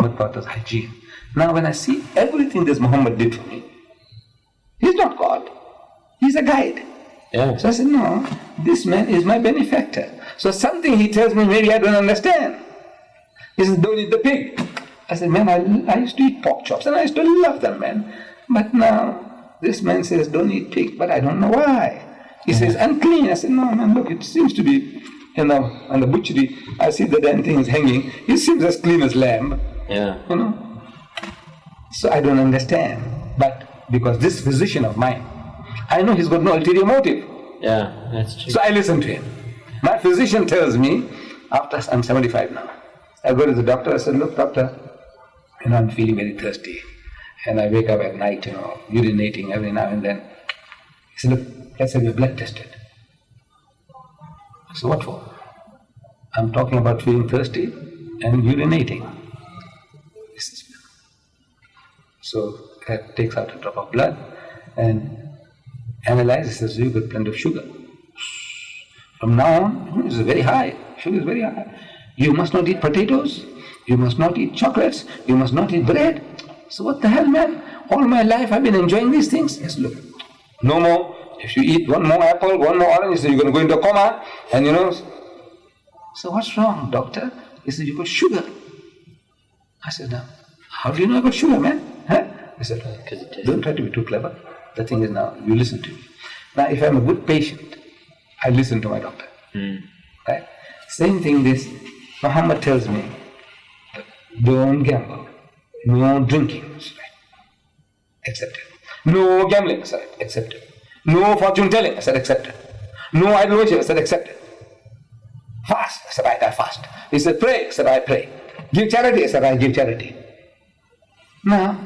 Muhammad taught us hygiene. Now when I see everything this Muhammad did for me, he's not God, he's a guide. Yeah. So I said, no, this man is my benefactor. So something he tells me, maybe I don't understand. He says, don't eat the pig. I said, man, I used to eat pork chops and I used to love them, man. But now this man says, don't eat pig, but I don't know why. He says, unclean. I said, no, man, look, it seems to be, on the butchery, I see the damn thing is hanging. It seems as clean as lamb. Yeah. So I don't understand. But because this physician of mine, I know he's got no ulterior motive. Yeah, that's true. So I listen to him. My physician tells me, after I'm 75 now, I go to the doctor, I said, look, doctor, I'm feeling very thirsty. And I wake up at night, urinating every now and then. He said, look, let's have your blood tested. I said, what for? I'm talking about feeling thirsty and urinating. He says, so that takes out a drop of blood and analyzes, says, you've got plenty of sugar. From now on, it's very high. Sugar is very high. You must not eat potatoes. You must not eat chocolates. You must not eat bread. So what the hell, man? All my life I've been enjoying these things. Yes, look, no more. If you eat one more apple, one more orange, you're going to go into a coma. And so what's wrong, doctor? He said, you got sugar. I said, now, how do you know I got sugar, man? Huh? I said, don't try to be too clever. The thing is now, you listen to me. Now, if I'm a good patient, I listen to my doctor. Right? Same thing this, Muhammad tells me, don't gamble, no drinking, right? Accepted. No gambling, I said, accepted. No fortune telling, I said, accepted. No idol worship, I said, accepted. Fast, I said, I fast. He said, pray, I said, I pray. Give charity, I said, I give charity. Now,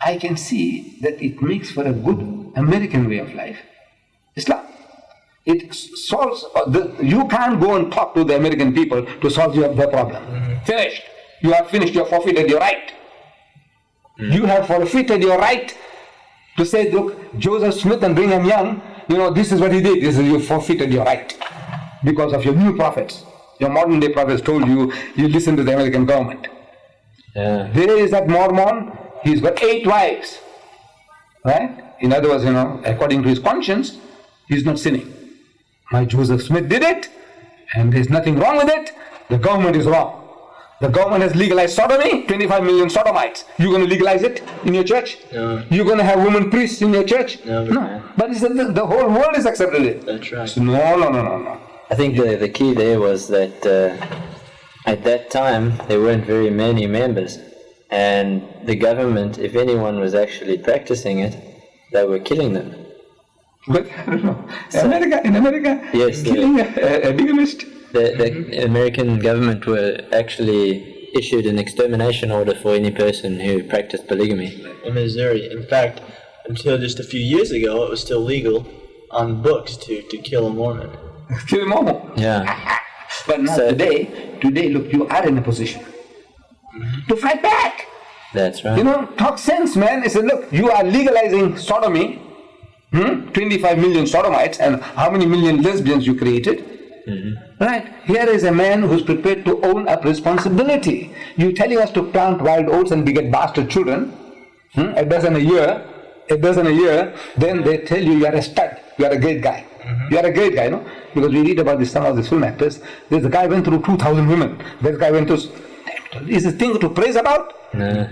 I can see that it makes for a good American way of life. Islam. It solves, you can't go and talk to the American people to solve their problem. Finished. You have finished, you have forfeited your right. You have forfeited your right to say, look, Joseph Smith and Brigham Young, this is what he did. You forfeited your right because of your new prophets. Your modern day prophets told you, you listen to the American government. Yeah. There is that Mormon, he's got 8 wives. Right? In other words, according to his conscience, he's not sinning. My Joseph Smith did it, and there's nothing wrong with it. The government is wrong. The government has legalized sodomy, 25 million sodomites. You're going to legalize it in your church? No. You're going to have women priests in your church? No. But it's the whole world has accepted it. That's right. So no. I think the key there was that at that time there weren't very many members, and the government, if anyone was actually practicing it, they were killing them. But I don't know. In America, yes, killing a bigamist. The American government were actually issued an extermination order for any person who practiced polygamy. In Missouri, in fact, until just a few years ago, it was still legal on books to kill a Mormon. Kill a Mormon? Yeah. But now today, look, you are in a position to fight back. That's right. Talk sense, man. He said, look, you are legalizing sodomy, 25 million sodomites, and how many million lesbians you created? Right. Here is a man who's prepared to own up responsibility. You're telling us to plant wild oats and beget bastard children, a dozen a year, then they tell you are a stud, you are a great guy. You are a great guy, Because we read about some of these film actors. This guy went through 2,000 women. This guy went through... Is this thing to praise about? No.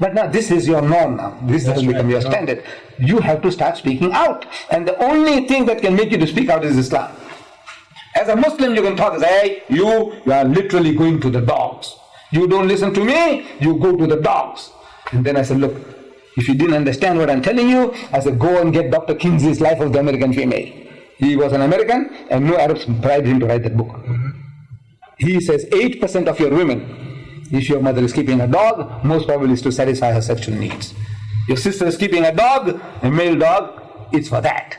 But now this is your norm now. This has become your standard. You have to start speaking out. And the only thing that can make you to speak out is Islam. As a Muslim, you can talk and say, hey, you are literally going to the dogs. You don't listen to me, you go to the dogs. And then I said, look, if you didn't understand what I'm telling you, I said, go and get Dr. Kinsey's Life of the American Female. He was an American, and no Arabs bribed him to write that book. He says 8% of your women, if your mother is keeping a dog, most probably is to satisfy her sexual needs. Your sister is keeping a dog, a male dog, it's for that.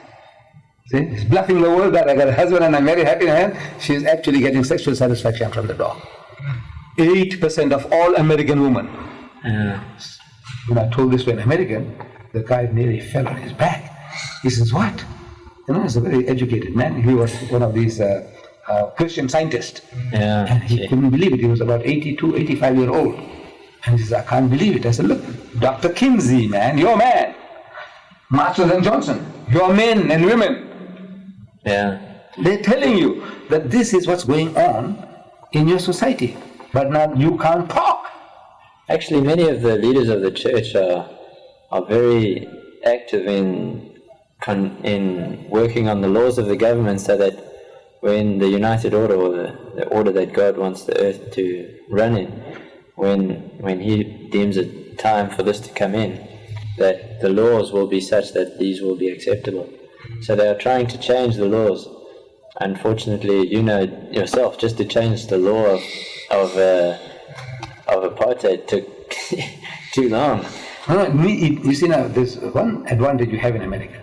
See, he's bluffing the world that I got a husband and I'm very happy, and she's actually getting sexual satisfaction from the dog. 8% of all American women. When I told this to an American, the guy nearly fell on his back. He says, what? He's a very educated man. He was one of these Christian scientists. Yeah. And he couldn't believe it. He was about 82, 85 years old. And he says, I can't believe it. I said, look, Dr. Kinsey, man, you're a man. Masters and Johnson, you're men and women. Yeah. They're telling you that this is what's going on in your society. But now you can't talk. Actually, many of the leaders of the church are very active in working on the laws of the government, so that when the United Order, or the order that God wants the earth to run in, when He deems it time for this to come in, that the laws will be such that these will be acceptable. So they are trying to change the laws. Unfortunately, you know yourself, just to change the law of apartheid took too long. You see, now there's one advantage you have in America.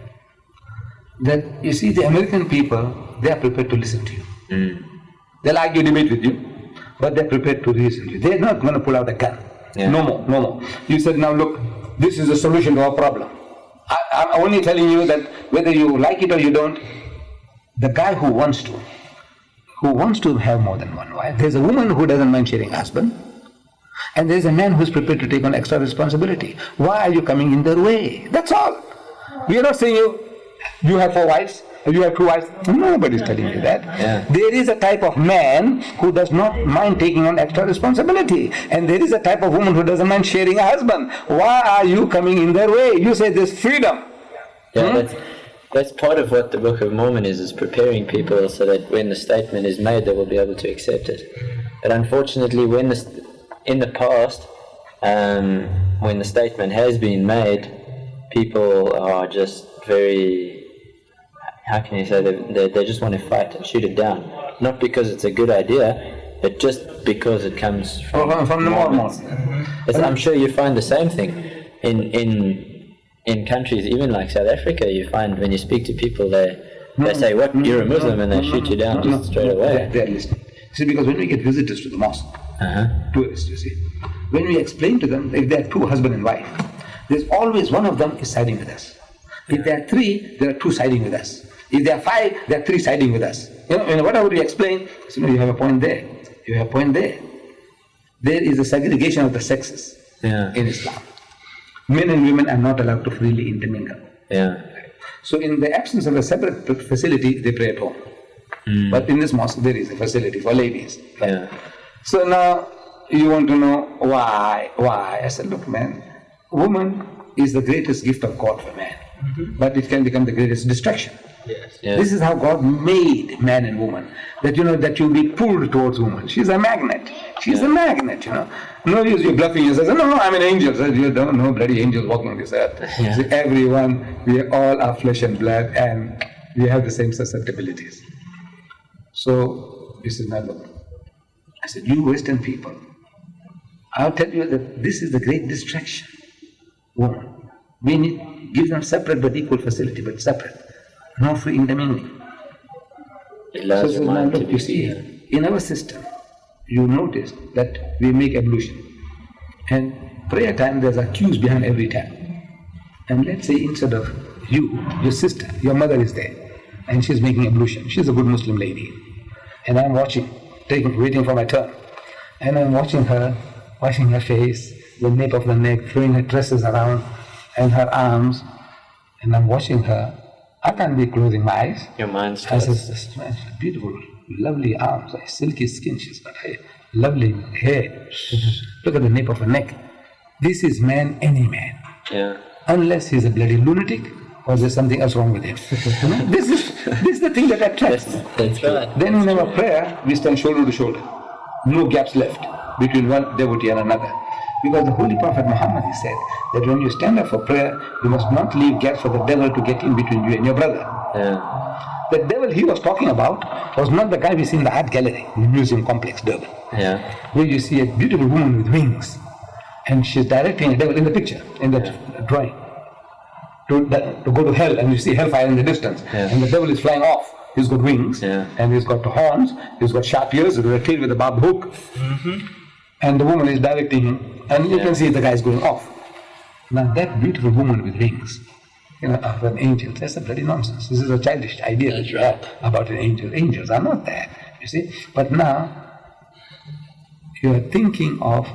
That you see, the American people, they are prepared to listen to you. They'll argue, debate with you, but they're prepared to listen to you. They're not going to pull out a gun. Yeah. No more. You said, now look, this is the solution to our problem. I'm only telling you that whether you like it or you don't, the guy who wants to have more than one wife, there's a woman who doesn't mind sharing a husband, and there's a man who's prepared to take on extra responsibility. Why are you coming in their way? That's all. We are not saying you have 4 wives, or you have 2 wives. Nobody's telling you that. Yeah. There is a type of man who does not mind taking on extra responsibility, and there is a type of woman who doesn't mind sharing a husband. Why are you coming in their way? You say there's freedom. Yeah, that's part of what the Book of Mormon is preparing people so that when the statement is made, they will be able to accept it. But unfortunately, in the past, when the statement has been made, people are just very, how can you say, they just want to fight and shoot it down. Not because it's a good idea, but just because it comes from the Mormons. I'm sure you find the same thing in countries even like South Africa. You find when you speak to people, they say, what, you're a Muslim, and they shoot you down just straight away. They're listening. See, because when we get visitors to the mosque, tourists, you see, when we explain to them, if there are 2 husband and wife, there's always one of them is siding with us. If there are 3, there are 2 siding with us. If there are 5, there are 3 siding with us. Whatever we explain, you have a point there. You have a point there. There is a segregation of the sexes in Islam. Men and women are not allowed to freely intermingle. Yeah. So in the absence of a separate facility, they pray at home. But in this mosque, there is a facility for ladies. Yeah. So now you want to know why? I said, look, man, woman is the greatest gift of God for man, but it can become the greatest distraction. Yes. Yeah. This is how God made man and woman. That that you'll be pulled towards woman. She's a magnet. She's a magnet. No use you bluffing yourself. No, I'm an angel. So you don't know bloody angels walking on this earth. Yeah. See, everyone, we all are flesh and blood, and we have the same susceptibilities. So this is my look. I said, you Western people, I'll tell you that this is the great distraction. Woman, we need give them separate but equal facility, but separate. No free intermingling. Allows your mind to be you see, in our system, you notice that we make ablution. And prayer time, there's a queues behind every tap. And let's say instead of you, your sister, your mother is there, and she's making ablution. She's a good Muslim lady. And I'm watching, waiting for my turn. And I'm watching her, washing her face, the nape of the neck, throwing her tresses around, and her arms. And I'm watching her. I can't be closing my eyes. Your mind I starts. said, beautiful, lovely arms, silky skin, she's got lovely hair. Look at the nape of her neck. This is man, any man. Yeah. Unless he's a bloody lunatic or there's something else wrong with him. This is the thing that attracts. That's right. Then in our prayer, we stand shoulder to shoulder. No gaps left between one devotee and another. Because the Holy Prophet Muhammad said that when you stand up for prayer, you must not leave gaps for the devil to get in between you and your brother. Yeah. The devil he was talking about was not the guy we see in the art gallery, in the museum complex, Durban. Yeah. Where you see a beautiful woman with wings, and she's directing a devil in the picture, in the drawing, to go to hell, and you see hellfire in the distance, and the devil is flying off. He's got wings, and he's got horns, he's got sharp ears, he's got a tail with a barbed hook, and the woman is directing him, and you can see the guy is going off. Now that beautiful woman with wings, of an angel, that's a bloody nonsense. This is a childish idea that you have about an angel. Angels are not that, you see. But now you are thinking of